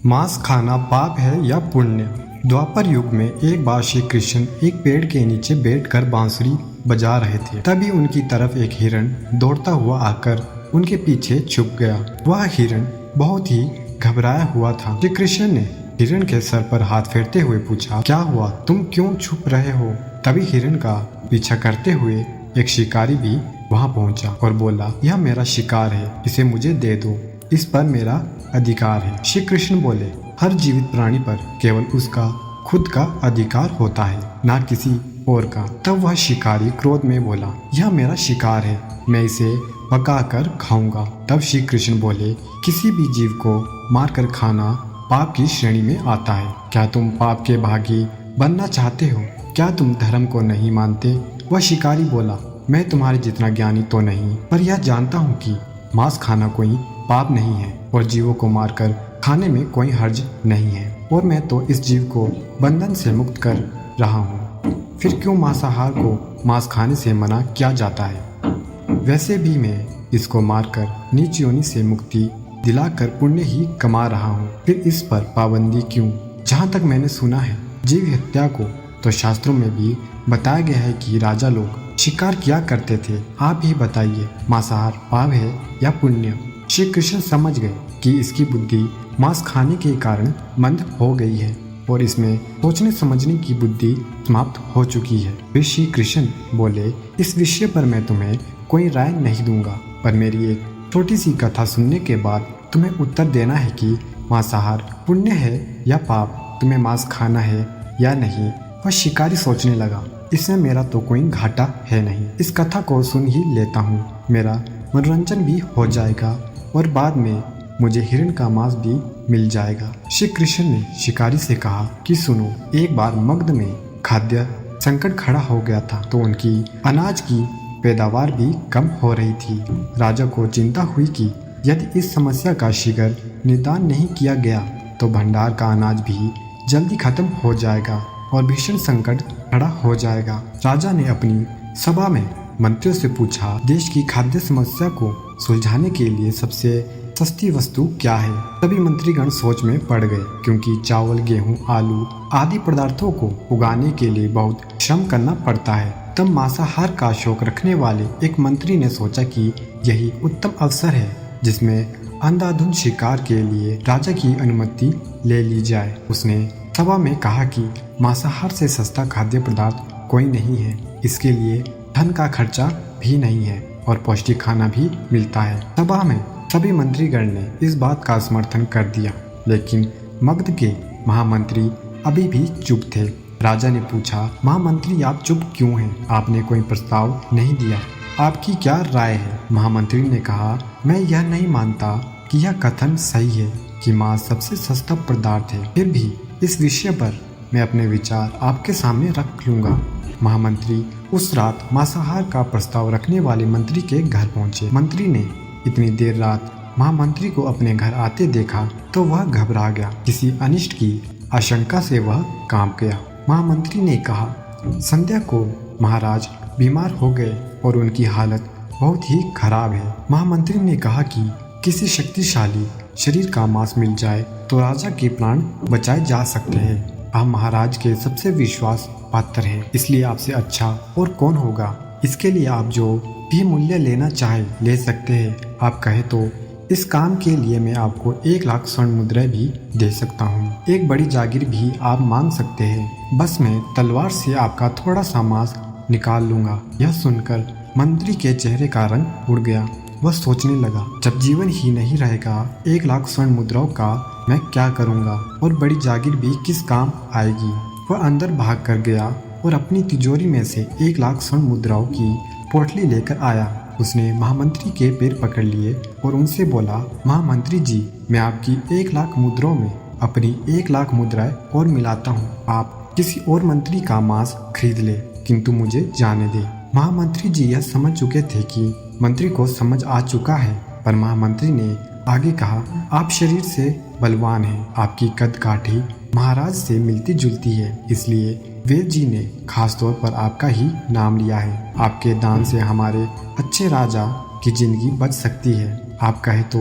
मांस खाना पाप है या पुण्य। द्वापर युग में एक बार श्री कृष्ण एक पेड़ के नीचे बैठकर बांसुरी बजा रहे थे। तभी उनकी तरफ एक हिरण दौड़ता हुआ आकर उनके पीछे छुप गया। वह हिरण बहुत ही घबराया हुआ था। श्री कृष्ण ने हिरण के सर पर हाथ फेरते हुए पूछा, क्या हुआ, तुम क्यों छुप रहे हो? तभी हिरण का पीछा करते हुए एक शिकारी भी वहां पहुंचा और बोला, यह मेरा शिकार है, इसे मुझे दे दो, इस पर मेरा अधिकार है। श्री कृष्ण बोले, हर जीवित प्राणी पर केवल उसका खुद का अधिकार होता है, ना किसी और का। तब वह शिकारी क्रोध में बोला, यह मेरा शिकार है, मैं इसे पकाकर खाऊंगा। तब श्री कृष्ण बोले, किसी भी जीव को मारकर खाना पाप की श्रेणी में आता है। क्या तुम पाप के भागी बनना चाहते हो? क्या तुम धर्म को नहीं मानते? वह शिकारी बोला, मैं तुम्हारे जितना ज्ञानी तो नहीं, पर यह जानता हूँ कि मांस खाना कोई पाप नहीं है और जीवों को मारकर खाने में कोई हर्ज नहीं है, और मैं तो इस जीव को बंधन से मुक्त कर रहा हूँ। फिर क्यों मांसाहार को मांस खाने से मना किया जाता है? वैसे भी मैं इसको मारकर नीच योनि से मुक्ति दिलाकर पुण्य ही कमा रहा हूँ, फिर इस पर पाबंदी क्यों? जहाँ तक मैंने सुना है, जीव हत्या को तो शास्त्रों में भी बताया गया है कि राजा लोग शिकार किया करते थे। आप ही बताइए, मांसाहार पाप है या पुण्य? श्री कृष्ण समझ गए कि इसकी बुद्धि मांस खाने के कारण मंद हो गई है और इसमें सोचने समझने की बुद्धि समाप्त हो चुकी है। फिर श्री कृष्ण बोले, इस विषय पर मैं तुम्हें कोई राय नहीं दूंगा, पर मेरी एक छोटी सी कथा सुनने के बाद तुम्हें उत्तर देना है कि मांसाहार पुण्य है या पाप, तुम्हें मांस खाना है या नहीं। वह शिकारी सोचने लगा, इसमें मेरा तो कोई घाटा है नहीं, इस कथा को सुन ही लेता हूँ, मेरा मनोरंजन भी हो जाएगा और बाद में मुझे हिरण का मांस भी मिल जाएगा। श्री कृष्ण ने शिकारी से कहा कि सुनो, एक बार मगध में खाद्य संकट खड़ा हो गया था, तो उनकी अनाज की पैदावार भी कम हो रही थी। राजा को चिंता हुई कि यदि इस समस्या का शीघ्र निदान नहीं किया गया तो भंडार का अनाज भी जल्दी खत्म हो जाएगा और भीषण संकट खड़ा हो जाएगा। राजा ने अपनी सभा में मंत्रियों से पूछा, देश की खाद्य समस्या को सुलझाने के लिए सबसे सस्ती वस्तु क्या है? सभी मंत्रीगण सोच में पड़ गए, क्योंकि चावल, गेहूं, आलू आदि पदार्थों को उगाने के लिए बहुत श्रम करना पड़ता है। तब मांसाहार का शौक रखने वाले एक मंत्री ने सोचा कि यही उत्तम अवसर है जिसमें अंधाधुंध शिकार के लिए राजा की अनुमति ले ली जाए। उसने सभा में कहा कि मांसाहार से सस्ता खाद्य पदार्थ कोई नहीं है, इसके लिए धन का खर्चा भी नहीं है और पौष्टिक खाना भी मिलता है। सभा में सभी मंत्रीगण ने इस बात का समर्थन कर दिया, लेकिन मगध के महामंत्री अभी भी चुप थे। राजा ने पूछा, महामंत्री आप चुप क्यों हैं? आपने कोई प्रस्ताव नहीं दिया, आपकी क्या राय है? महामंत्री ने कहा, मैं यह नहीं मानता कि यह कथन सही है कि मांस सबसे सस्ता पदार्थ है, फिर भी इस विषय पर मैं अपने विचार आपके सामने रख लूंगा। महामंत्री उस रात मांसाहार का प्रस्ताव रखने वाले मंत्री के घर पहुंचे। मंत्री ने इतनी देर रात महामंत्री को अपने घर आते देखा तो वह घबरा गया। किसी अनिष्ट की आशंका से वह कांप गया। महामंत्री ने कहा, संध्या को महाराज बीमार हो गए और उनकी हालत बहुत ही खराब है। महामंत्री ने कहा कि किसी शक्तिशाली शरीर का मांस मिल जाए तो राजा के प्राण बचाए जा सकते हैं। आप महाराज के सबसे विश्वास पात्र हैं, इसलिए आपसे अच्छा और कौन होगा। इसके लिए आप जो भी मूल्य लेना चाहे ले सकते हैं। आप कहे तो इस काम के लिए मैं आपको 1 लाख स्वर्ण मुद्राएं भी दे सकता हूँ। एक बड़ी जागीर भी आप मांग सकते हैं, बस मैं तलवार से आपका थोड़ा सा मांस निकाल लूंगा। यह सुनकर मंत्री के चेहरे का रंग उड़ गया। वह सोचने लगा, जब जीवन ही नहीं रहेगा 1 लाख स्वर्ण मुद्राओं का मैं क्या करूंगा, और बड़ी जागीर भी किस काम आएगी। वह अंदर भाग कर गया और अपनी तिजोरी में से 1 लाख स्वर्ण मुद्राओं की पोटली लेकर आया। उसने महामंत्री के पैर पकड़ लिए और उनसे बोला, महामंत्री जी, मैं आपकी 1 लाख मुद्राओं में अपनी 1 लाख मुद्राएं और मिलाता हूँ। आप किसी और मंत्री का मांस खरीद ले, किंतु मुझे जाने दे। महामंत्री जी यह समझ चुके थे कि मंत्री को समझ आ चुका है, पर महामंत्री ने आगे कहा, आप शरीर से बलवान हैं, आपकी कद काठी महाराज से मिलती जुलती है, इसलिए वेद जी ने खास तौर पर आपका ही नाम लिया है। आपके दान से हमारे अच्छे राजा की जिंदगी बच सकती है। आप कहे तो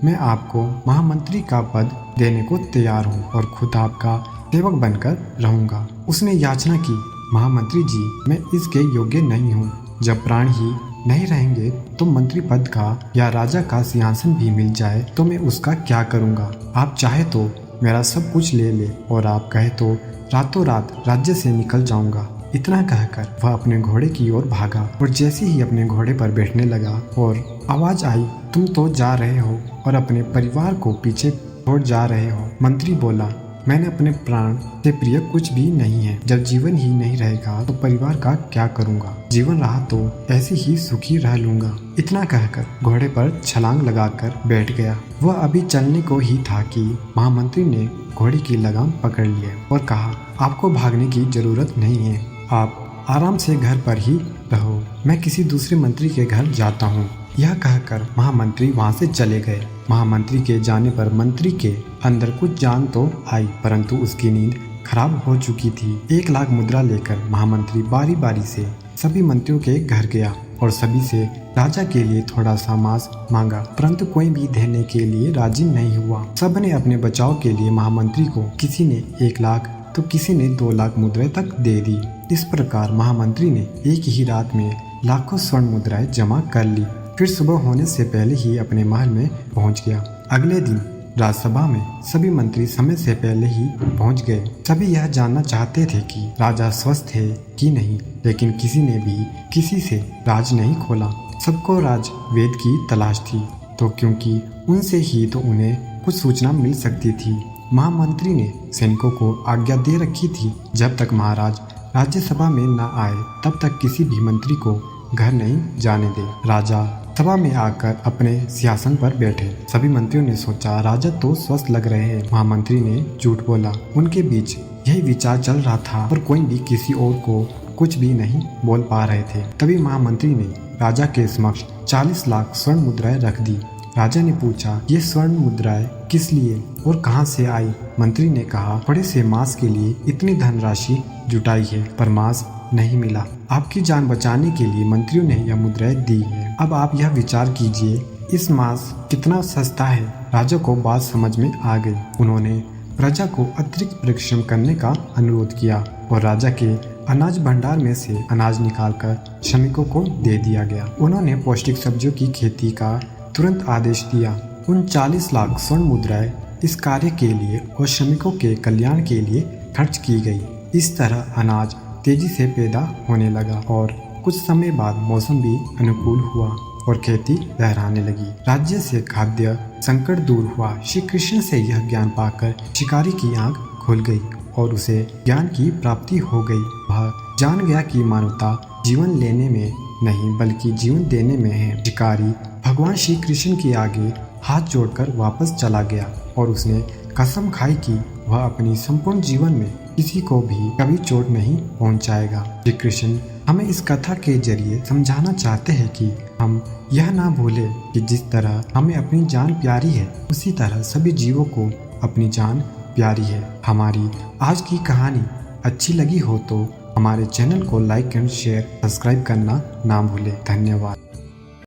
मैं आपको महामंत्री का पद देने को तैयार हूँ और खुद आपका सेवक बनकर रहूंगा। उसने याचना की, महामंत्री जी, मैं इसके योग्य नहीं हूँ। जब प्राण ही नहीं रहेंगे तो मंत्री पद का या राजा का सिंहासन भी मिल जाए तो मैं उसका क्या करूँगा। आप चाहे तो मेरा सब कुछ ले ले और आप कहे तो रातों रात राज्य से निकल जाऊंगा। इतना कहकर वह अपने घोड़े की ओर भागा और जैसे ही अपने घोड़े पर बैठने लगा और आवाज आई, तुम तो जा रहे हो और अपने परिवार को पीछे छोड़ जा रहे हो। मंत्री बोला, मैंने अपने प्राण से प्रिय कुछ भी नहीं है। जब जीवन ही नहीं रहेगा तो परिवार का क्या करूंगा। जीवन रहा तो ऐसे ही सुखी रह लूंगा। इतना कहकर घोड़े पर छलांग लगाकर बैठ गया। वह अभी चलने को ही था कि महामंत्री ने घोड़े की लगाम पकड़ लिया और कहा, आपको भागने की जरूरत नहीं है, आप आराम से घर पर ही रहो। मैं किसी दूसरे मंत्री के घर जाता हूँ। यह कहकर महामंत्री वहां से चले गए। महामंत्री के जाने पर मंत्री के अंदर कुछ जान तो आई, परंतु उसकी नींद खराब हो चुकी थी। 1 लाख मुद्रा लेकर महामंत्री बारी बारी से सभी मंत्रियों के घर गया और सभी से राजा के लिए थोड़ा सा मांस मांगा, परंतु कोई भी देने के लिए राजी नहीं हुआ। सबने अपने बचाव के लिए महामंत्री को किसी ने 1 लाख तो किसी ने 2 लाख मुद्राएं तक दे दी। इस प्रकार महामंत्री ने एक ही रात में लाखों स्वर्ण मुद्राएं जमा कर ली। फिर सुबह होने से पहले ही अपने महल में पहुंच गया। अगले दिन राज्यसभा में सभी मंत्री समय से पहले ही पहुंच गए। सभी यह जानना चाहते थे कि राजा स्वस्थ है कि नहीं, लेकिन किसी ने भी किसी से राज नहीं खोला। सबको राज वेद की तलाश थी, तो क्योंकि उनसे ही तो उन्हें कुछ सूचना मिल सकती थी। महामंत्री ने सैनिकों को आज्ञा दे रखी थी, जब तक महाराज राज्यसभा में न आए तब तक किसी भी मंत्री को घर नहीं जाने दे। राजा सभा में आकर अपने सिंहासन पर बैठे। सभी मंत्रियों ने सोचा, राजा तो स्वस्थ लग रहे हैं। महामंत्री ने झूठ बोला। उनके बीच यही विचार चल रहा था, पर कोई भी किसी और को कुछ भी नहीं बोल पा रहे थे। तभी महामंत्री ने राजा के समक्ष 40 लाख स्वर्ण मुद्राएं रख दी। राजा ने पूछा, ये स्वर्ण मुद्राएं किस लिए और कहां से आई? मंत्री ने कहा, थोड़े से मांस के लिए इतनी धनराशि जुटाई है, पर मांस नहीं मिला। आपकी जान बचाने के लिए मंत्रियों ने यह मुद्राएं दी है। अब आप यह विचार कीजिए, इस मांस कितना सस्ता है। राजा को बात समझ में आ गई। उन्होंने प्रजा को अतिरिक्त परिश्रम करने का अनुरोध किया और राजा के अनाज भंडार में से अनाज निकालकर श्रमिकों को दे दिया गया। उन्होंने पौष्टिक सब्जियों की खेती का तुरंत आदेश दिया। उन 40 लाख स्वर्ण मुद्राएं इस कार्य के लिए और श्रमिकों के कल्याण के लिए खर्च की गई। इस तरह अनाज तेजी से पैदा होने लगा और कुछ समय बाद मौसम भी अनुकूल हुआ और खेती लहराने लगी। राज्य से खाद्य संकट दूर हुआ। श्री कृष्ण से यह ज्ञान पाकर शिकारी की आंख खुल गई और उसे ज्ञान की प्राप्ति हो गई। वह जान गया कि मानवता जीवन लेने में नहीं बल्कि जीवन देने में है। शिकारी भगवान श्री कृष्ण के आगे हाथ जोड़कर वापस चला गया और उसने कसम खाई कि वह अपनी संपूर्ण जीवन में किसी को भी कभी चोट नहीं पहुंचाएगा। श्री कृष्ण हमें इस कथा के जरिए समझाना चाहते हैं कि हम यह ना भूलें कि जिस तरह हमें अपनी जान प्यारी है, उसी तरह सभी जीवों को अपनी जान प्यारी है। हमारी आज की कहानी अच्छी लगी हो तो हमारे चैनल को लाइक एंड शेयर सब्सक्राइब करना ना भूलें। धन्यवाद।